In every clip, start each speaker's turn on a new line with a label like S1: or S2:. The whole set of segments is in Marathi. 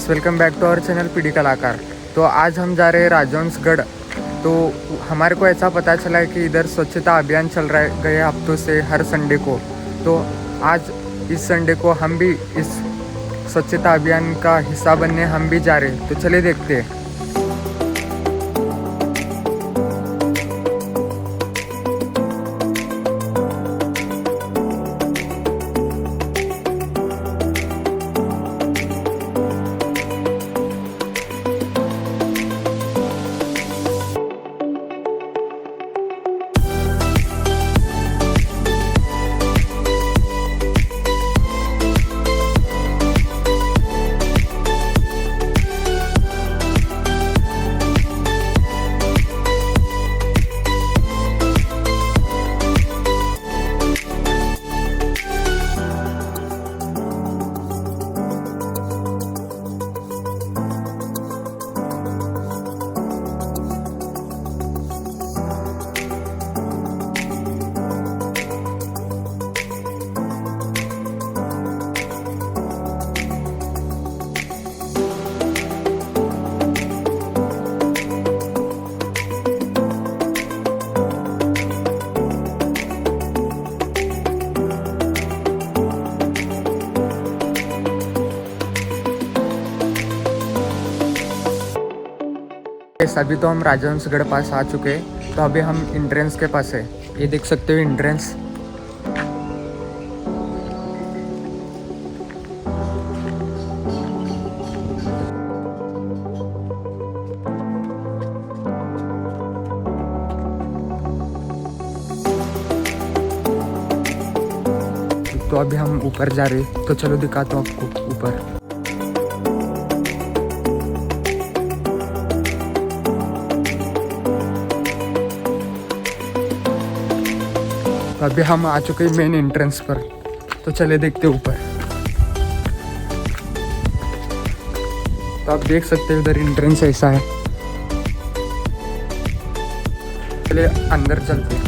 S1: Friends, welcome back to our channel PD Kalakar. तो आज हम जा रहे हैं राजहंसगढ़। तो हमारे को ऐसा पता चला है कि इधर स्वच्छता अभियान चल रहा है गए हफ्तों से हर संडे को। तो आज इस संडे को हम भी इस स्वच्छता अभियान का हिस्सा बनने हम भी जा रहे हैं। तो चलिए देखते हैं। अभी तो हम राजहंसगढ़ पास आ चुके हैं। तो अभी हम एंट्रेंस के पास है। ये देख सकते हो एंट्रेंस। तो अभी हम ऊपर जा रहे हैं। तो चलो दिखाता हूँ आपको ऊपर। तो अभी हम आ चुके हैं मेन एंट्रेंस पर। तो चले देखते ऊपर। तो आप देख सकते हो इधर एंट्रेंस ऐसा है। चलिए अंदर चलते हैं।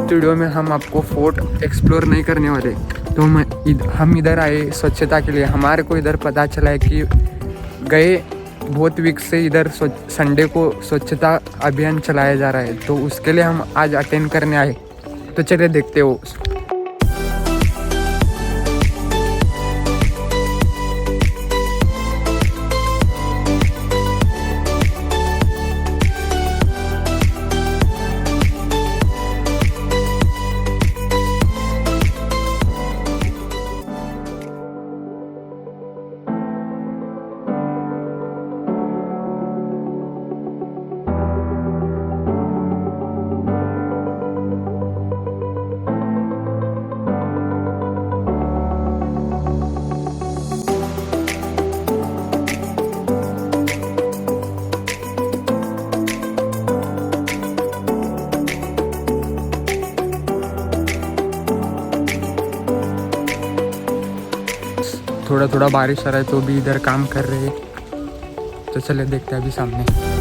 S1: वीडियो में हम आपको फोर्ट एक्सप्लोर नहीं करने वाले। तो हम इधर आए स्वच्छता के लिए। हमारे को इधर पता चला है कि गए बहुत वीक से इधर संडे को स्वच्छता अभियान चलाया जा रहा है। तो उसके लिए हम आज अटेंड करने आए। तो चलिए देखते हो। थोड़ा थोड़ा बारिश आ रहा है तो भी इधर काम कर रहे हैं। तो चले देखते हैं अभी सामने।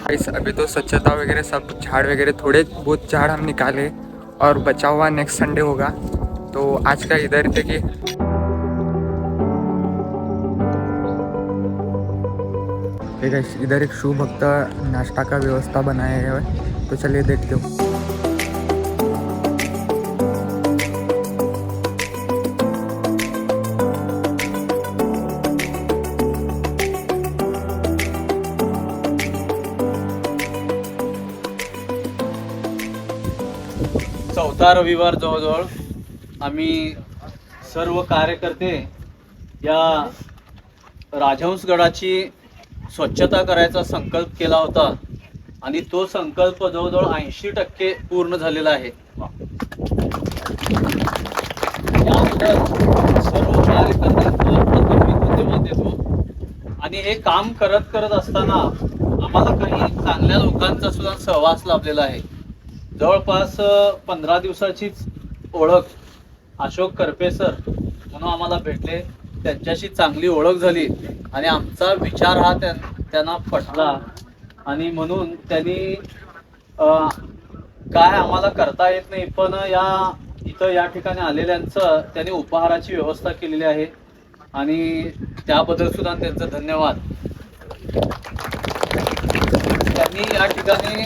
S1: गाइस अभी तो स्वच्छता वगैरह सब झाड़ वगैरह थोड़े बहुत झाड़ हम निकाले और बचा हुआ नेक्स्ट संडे होगा। तो आज का इधर थे कि गाइस इधर एक शिव भक्त नाश्ता का व्यवस्था बनाया है, तो चलिए देखते हो।
S2: चौथा रविवार जवळजवळ आम्ही सर्व कार्यकर्ते या राजहंसगडाची स्वच्छता करायचा संकल्प केला होता आणि तो संकल्प जवळजवळ 80% पूर्ण झालेला आहे। याबद्दल सर्व कार्यकर्त्यांना प्रथम धन्यवाद देतो। आणि हे काम करत असताना आम्हाला काही चांगल्या लोकांचा सुद्धा सहवास लाभलेला आहे। जवळपास 15 दिवसाचीच ओळख अशोक करपे सर म्हणून आम्हाला भेटले, त्यांच्याशी चांगली ओळख झाली आणि आमचा विचार हा त्यांना पटला आणि म्हणून त्यांनी काय आम्हाला करता येत नाही पण या ठिकाणी आलेल्यांचं त्यांनी उपहाराची व्यवस्था केलेली आहे आणि त्याबद्दल सुद्धा त्यांचं धन्यवाद। त्यांनी या ठिकाणी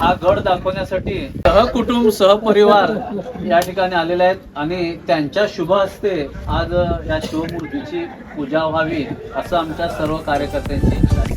S2: हा गड दाखवण्यासाठी सहकुटुंब सहपरिवार या ठिकाणी आलेले आहेत आणि त्यांच्या शुभ हस्ते आज या शिवमूर्तीची पूजा व्हावी असं आमच्या सर्व कार्यकर्त्यांची इच्छा आहे।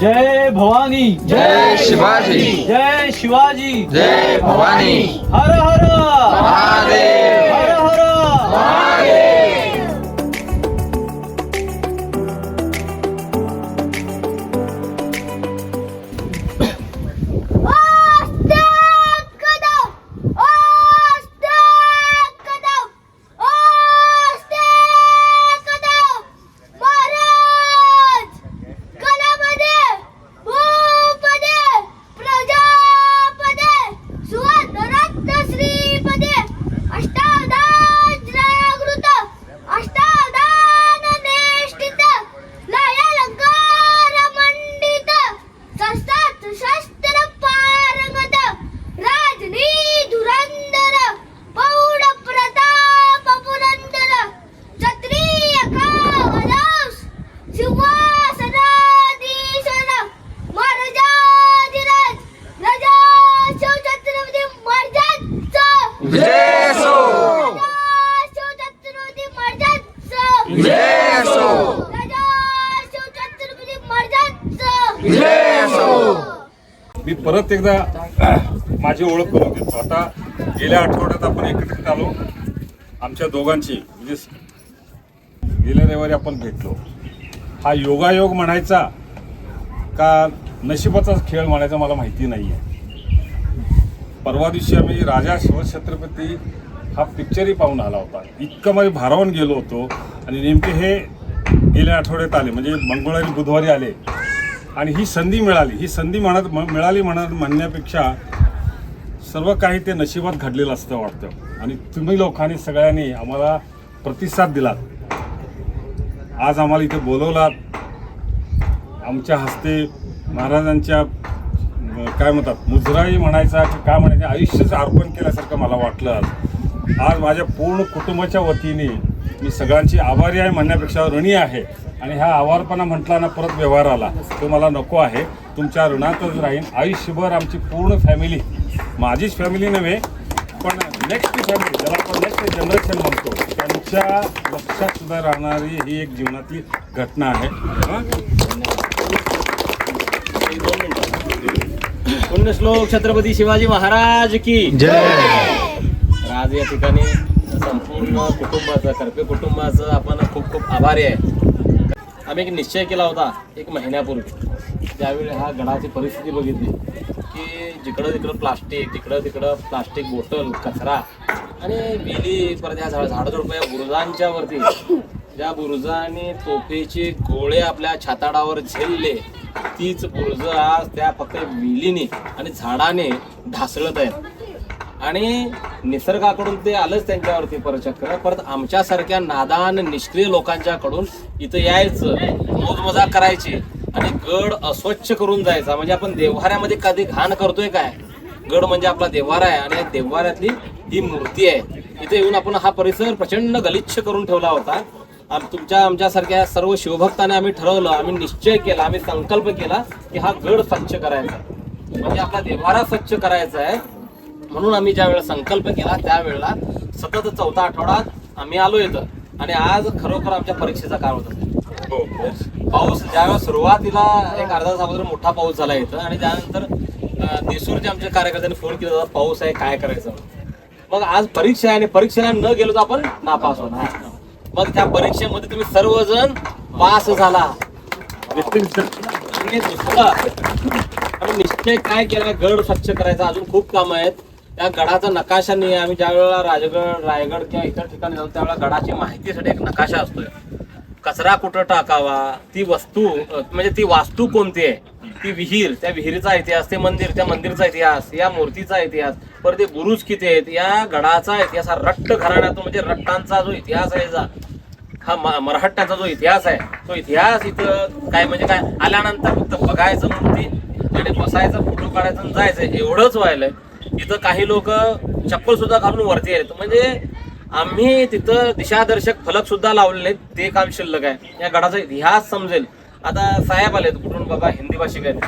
S2: जय भवानी,
S1: जय शिवाजी,
S2: जय शिवाजी,
S1: जय भवानी,
S2: हर हर
S1: महादेव,
S2: हर हर
S1: महादेव।
S3: मी परत एकदा माझी ओळख करून देतो। आता गेल्या आठवड्यात आपण एकत्रित आलो, आमच्या दोघांची म्हणजे गेल्या रविवारी आपण भेटलो। हा योगायोग म्हणायचा का नशिबाचाच खेळ म्हणायचा मला माहिती नाही आहे। परवा दिवशी आम्ही राजा शिवछत्रपती हा पिक्चरही पाहून आला होता, इतकं माझे भारावून गेलो होतो आणि नेमके हे गेल्या आठवड्यात आले म्हणजे मंगळवारी बुधवारी आले आणि ही संधी मिळाली। ही संधी मिळाली म्हणण्यापेक्षा सर्व काही ते नशिबात घडलेलं असतं वाटतं आणि तुम्ही लोकांनी सगळ्यांनी आम्हाला प्रतिसाद दिलात। आज आम्हाला इथे बोलवलात, आमच्या हस्ते महाराजांच्या काय म्हणतात मुजराही म्हणायचा की काय म्हणायचं आयुष्यच अर्पण केल्यासारखं मला वाटलं। आज माझ्या पूर्ण कुटुंबाच्या वतीने मी सगळ्यांची आभारी आहे म्हणण्यापेक्षा ऋणी आहे आणि ह्या आभारपणा म्हटला ना परत व्यवहार आला तो मला नको आहे। तुमच्या ऋणातच राहीन आयुष्यभर। आमची पूर्ण फॅमिली, माझीच फॅमिली नव्हे, पण नेक्स्ट फॅमिली ज्याला आपण नेक्स्ट जनरेशन म्हणतो त्यांच्या लक्षात सुद्धा राहणारी ही एक जीवनातली घटना आहे.
S4: पुण्यश्लोक छत्रपती शिवाजी महाराज की जय. आज या ठिकाणी संपूर्ण कुटुंबाचं करपे कुटुंबाचं आपण खूप खूप आभारी आहे. आम्ही एक निश्चय केला होता एक महिन्यापूर्वी, ज्यावेळी हा गडाची परिस्थिती बघितली की जिकडं तिकडं प्लास्टिक बोटल कचरा आणि वेली परत ह्या झाडझुडपं या बुरुजांच्या वरती ज्या बुरुजाने तोफेचे गोळे आपल्या छाताडावर झेलले, तीच बुरुज आज त्या फक्त वेलीने आणि झाडाने ढासळत आहेत. आणि निसर्गाकडून ते आलंच त्यांच्यावरती परचक्र. परत आमच्यासारख्या नादान निष्क्रिय लोकांच्याकडून इथं यायचं, मोजमजा करायची आणि गड अस्वच्छ करून जायचा. म्हणजे आपण देव्हाऱ्यामध्ये कधी घाण करतोय काय? गड म्हणजे आपला देव्हारा आहे आणि या देव्हाऱ्यातली ही मूर्ती आहे. इथे येऊन आपण हा परिसर प्रचंड गलिच्छ करून ठेवला होता. आमच्यासारख्या सर्व शिवभक्तांनी आम्ही ठरवलं, आम्ही निश्चय केला, आम्ही संकल्प केला की हा गड स्वच्छ करायचा, म्हणजे आपला देव्हारा स्वच्छ करायचा आहे. म्हणून आम्ही ज्या वेळेला संकल्प केला त्यावेळेला सतत 4था आठवड्यात आम्ही आलो इथं. आणि आज खरोखर आमच्या परीक्षेचा काळ होता. पाऊस ज्यावेळेला सुरुवातीला एक अर्धा तास अगोदर मोठा पाऊस झाला इथं आणि त्यानंतर देसूरच्या आमच्या कार्यकर्त्यांनी फोन केला होता, पाऊस आहे काय करायचं. मग आज परीक्षा आहे आणि परीक्षेला न गेलो तर आपण नापास होणार. मग त्या परीक्षेमध्ये तुम्ही सर्वजण पास झाला. निश्चय काय केला, गड स्वच्छ करायचा. अजून खूप काम आहेत. त्या गडाचा नकाशा नाही. आम्ही ज्या वेळेला रायगड किंवा इतर ठिकाणी जातो त्यावेळेला गडाची माहितीसाठी एक नकाशा असतोय. कचरा कुठं टाकावा, ती वस्तू म्हणजे ती वास्तू कोणती आहे, ती विहीर, त्या विहिरीचा इतिहास, ते मंदिर, त्या मंदिरचा इतिहास, या मूर्तीचा इतिहास, परत ते बुरुज किती आहेत, या गडाचा इतिहास, हा रट्ट घराण्यातून म्हणजे रट्टांचा जो इतिहास आहे, हा मराठ्याचा जो इतिहास आहे, तो इतिहास इथं काय म्हणजे काय आल्यानंतर फक्त बघायचं मूर्ती आणि बसायचं, फोटो काढायचं आणि जायचं एवढंच व्हायलंय. इथं काही लोक चप्पल सुद्धा घालून वरती आहेत. म्हणजे आम्ही तिथं दिशादर्शक फलक सुद्धा लावलेले आहेत, ते काम शिल्लक आहे. या गडाचा इतिहास समजेल. आता साहेब आलेत कुठून बाबा, हिंदी भाषिक आहेत,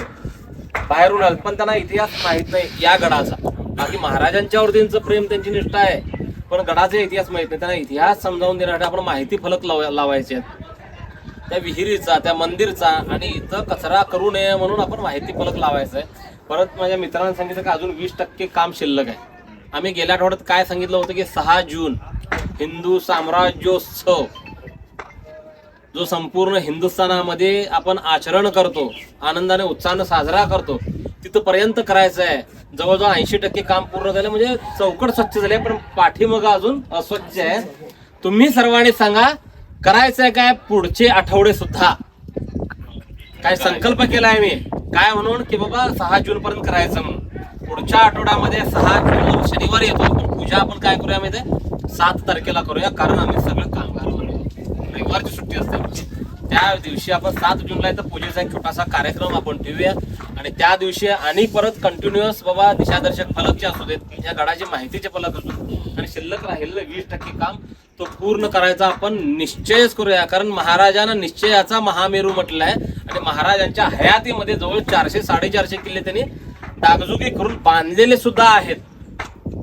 S4: बाहेरून आलेत, पण त्यांना इतिहास माहित नाही या गडाचा. बाकी महाराजांच्यावर त्यांचं प्रेम, त्यांची निष्ठा आहे, पण गडाचा इतिहास माहित नाही. त्यांना इतिहास समजावून देण्यासाठी आपण माहिती फलक लावायचे आहेत, त्या विहिरीचा, त्या मंदिरचा. आणि इथं कचरा करू नये म्हणून आपण माहिती फलक लावायचा आहे. परत माझ्या मित्रांनी सांगितलं की अजून 20% काम शिल्लक आहे. आम्ही गेल्या आठवड्यात काय सांगितलं होतं की 6 जून हिंदू साम्राज्योत्सव जो संपूर्ण हिंदुस्थानामध्ये आपण आचरण करतो, आनंदाने उत्साहाने साजरा करतो, तिथपर्यंत करायचं आहे. जवळजवळ 80% काम पूर्ण झालं, म्हणजे चौकट स्वच्छ झाले, पण पाठीमागं अजून अस्वच्छ आहे. तुम्ही सर्वांनी सांगा करायचं आहे काय पुढचे आठवडे सुद्धा. काय संकल्प केलाय मी काय म्हणून की बाबा 6 जून पर्यंत करायचं म्हणून. पुढच्या आठवड्यामध्ये 6 जून शनिवारी येतो, पण पूजा आपण काय करूया माहिती 7 तारखेला करूया, कारण आम्ही सगळं कामगार रविवारची सुट्टी असते. त्या दिवशी आपण 7 जूनला इथं पूजेचा एक छोटासा कार्यक्रम आपण ठेवूया आणि त्या दिवशी आणि परत कंटिन्युअस बाबा दिशादर्शक फलकचे असू देत, या गडाची माहितीचे फलक असू देत, आणि शिल्लक राहिलेलं 20% काम तो पूर्ण करायचा आपण निश्चयच करूया. कारण महाराजांना निश्चयाचा महामेरू म्हटलाय आणि महाराजांच्या हयातीमध्ये जवळ 400-450 किल्ले त्यांनी डागजुगी करून बांधलेले सुद्धा आहेत.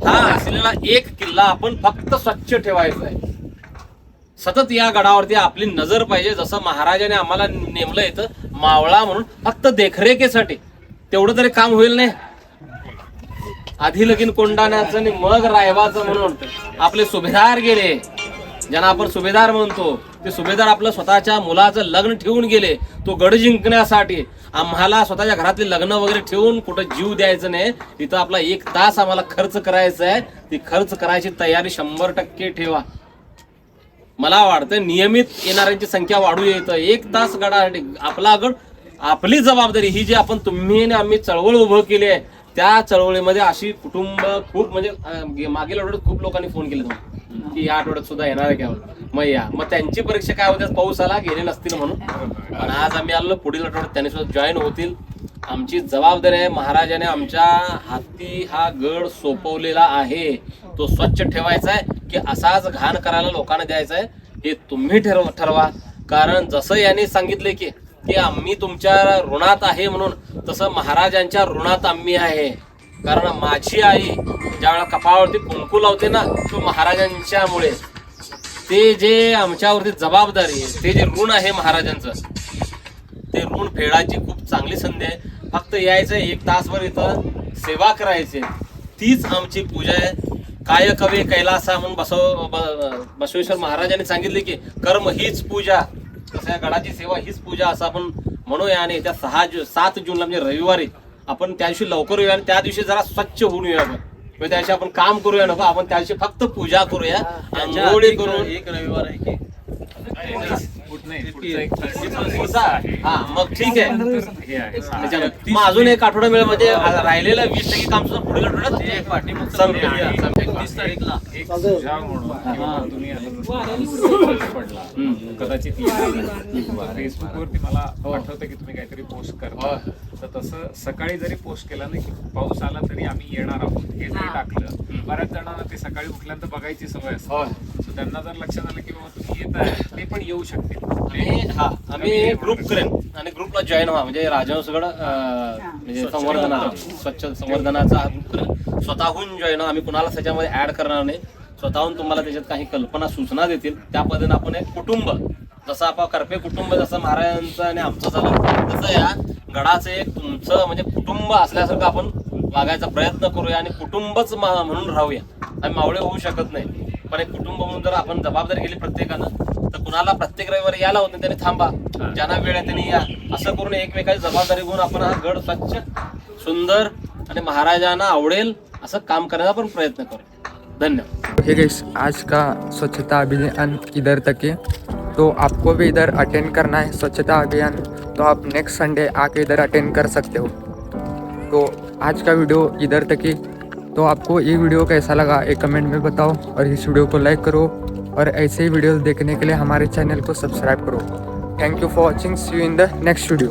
S4: हा असलेला एक किल्ला आपण फक्त स्वच्छ ठेवायचा आहे. सतत या गडावरती आपली नजर पाहिजे. जसं महाराजाने आम्हाला नेमलं इथं मावळा म्हणून फक्त देखरेखीसाठी, तेवढं तरी काम होईल नाही. आधी लगीन कोंडाण्याचं आणि मग रायवाचं म्हणून आपले सुभेदार गेले, ज्यांना आपण सुभेदार म्हणतो, ते सुभेदार आपलं स्वतःच्या मुलाचं लग्न ठेवून गेले तो गड जिंकण्यासाठी. आम्हाला स्वतःच्या घरातले लग्न वगैरे ठेवून कुठं जीव द्यायचं नाही. तिथं आपला 1 तास आम्हाला खर्च करायचा आहे. ती खर्च करायची तयारी 100% ठेवा. मला वाटतं नियमित येणाऱ्यांची संख्या वाढू येतं. 1 तास गडासाठी आपला गड, आपली जबाबदारी ही जी आपण तुम्ही आणि आम्ही चळवळ उभं केली आहे, त्या चळवळीमध्ये अशी कुटुंब खूप म्हणजे मागील आठवड्यात खूप लोकांनी फोन केले की या आठवड्यात सुद्धा येणार आहे का, मग या. मग त्यांची परीक्षा काय होत्या, पाऊस आला गेले नसतील म्हणून. पण आज आम्ही आलो, पुढील आठवड्यात त्यांनी सुद्धा जॉईन होतील. आमची जबाबदारी आहे. महाराजाने आमच्या हाती हा गड सोपवलेला आहे, तो स्वच्छ ठेवायचा आहे की असाच घाण करायला लोकांना द्यायचा आहे हे तुम्ही ठरवा. कारण जसं यांनी सांगितले की आम्ही तुमच्या ऋणात आहे म्हणून, तसं महाराजांच्या ऋणात आम्ही आहे. कारण माझी आई ज्या वेळेला कपाळावरती कुंकू लावते ना, तो महाराजांच्यामुळे. ते जे आमच्यावरती जबाबदारी आहे, ते जे ऋण आहे महाराजांचं, ते ऋण फेडायची खूप चांगली संधी आहे. फक्त यायचं 1 तासभर इथं सेवा करायची, तीच आमची पूजा आहे. काय कवे कैलासा म्हणून बसवेश्वर महाराजांनी सांगितले की कर्म हीच पूजा, तसं या गडाची सेवा हीच पूजा असं आपण म्हणूया. आणि त्या 7 जूनला म्हणजे रविवारी आपण त्या दिवशी लवकर येऊया आणि त्या दिवशी जरा स्वच्छ होऊन येऊया. आपण त्या दिवशी आपण काम करूया नको, आपण त्या दिवशी फक्त पूजा करूया. आंघोळी करून
S2: एक रविवार आहे की
S4: हा मग ठीक आहे. मग अजून एक आठवडा मिळेल म्हणजे राहिलेलं 20% काम सुद्धा पुढील आठवड्यात संपेल.
S2: 30 तारीखला
S3: एक सुझाव म्हणून किंवा तुम्ही पडला कदाचित फेसबुकवरती मला आठवतं की तुम्ही काहीतरी पोस्ट करता, तर तसं सकाळी जरी पोस्ट केला ना की पाऊस आला तरी आम्ही येणार आहोत हे जरी टाकलं, बऱ्याच जणांना ते सकाळी उठल्यानंतर बघायची सवय असते. त्यांना जर लक्षात आलं की बाबा तुम्ही येत आहे, ते पण येऊ शकतील.
S4: आम्ही ग्रुप करेन आणि ग्रुपला जॉईन व्हा. म्हणजे राजहंसगड म्हणजे स्वच्छ संवर्धनाचा हा ग्रुप करेन. स्वतःहून जॉईन व्हा. आम्ही कुणाला त्याच्यामध्ये ऍड करणार नाही. स्वतःहून तुम्हाला त्याच्यात काही कल्पना सूचना देतील, त्या पद्धतीने आपण एक कुटुंब, जसं आपण करपे कुटुंब जसं महाराजांचं आणि आमचं झालं, तसं या गडाचं एक तुमचं म्हणजे कुटुंब असल्यासारखं आपण वागायचा प्रयत्न करूया आणि कुटुंबच म्हणून राहूया. आम्ही मावळे होऊ शकत नाही, पण एक कुटुंब म्हणून जर आपण जबाबदारी घेतली प्रत्येकानं, तर कुणाला प्रत्येक रविवारी यायला होत नाही, त्यांनी थांबा, ज्यांना वेळ आहे त्यांनी या. असं करून एकमेकाची जबाबदारी घेऊन आपण हा गड स्वच्छ, सुंदर आणि महाराजांना आवडेल असं काम करण्याचा पण प्रयत्न करू. धन्यवाद.
S1: हे गाइस, आज का स्वच्छता अभियान इधर तक है, तो आपको भी इधर अटेंड करना है स्वच्छता अभियान, तो आप नेक्स्ट संडे आके इधर अटेंड कर सकते हो. तो आज का वीडियो इधर तक ही. तो आपको ये वीडियो कैसा लगा एक कमेंट में बताओ, और इस वीडियो को लाइक करो, और ऐसे ही वीडियोस देखने के लिए हमारे चैनल को सब्सक्राइब करो. Thank you for watching. See you in the next video.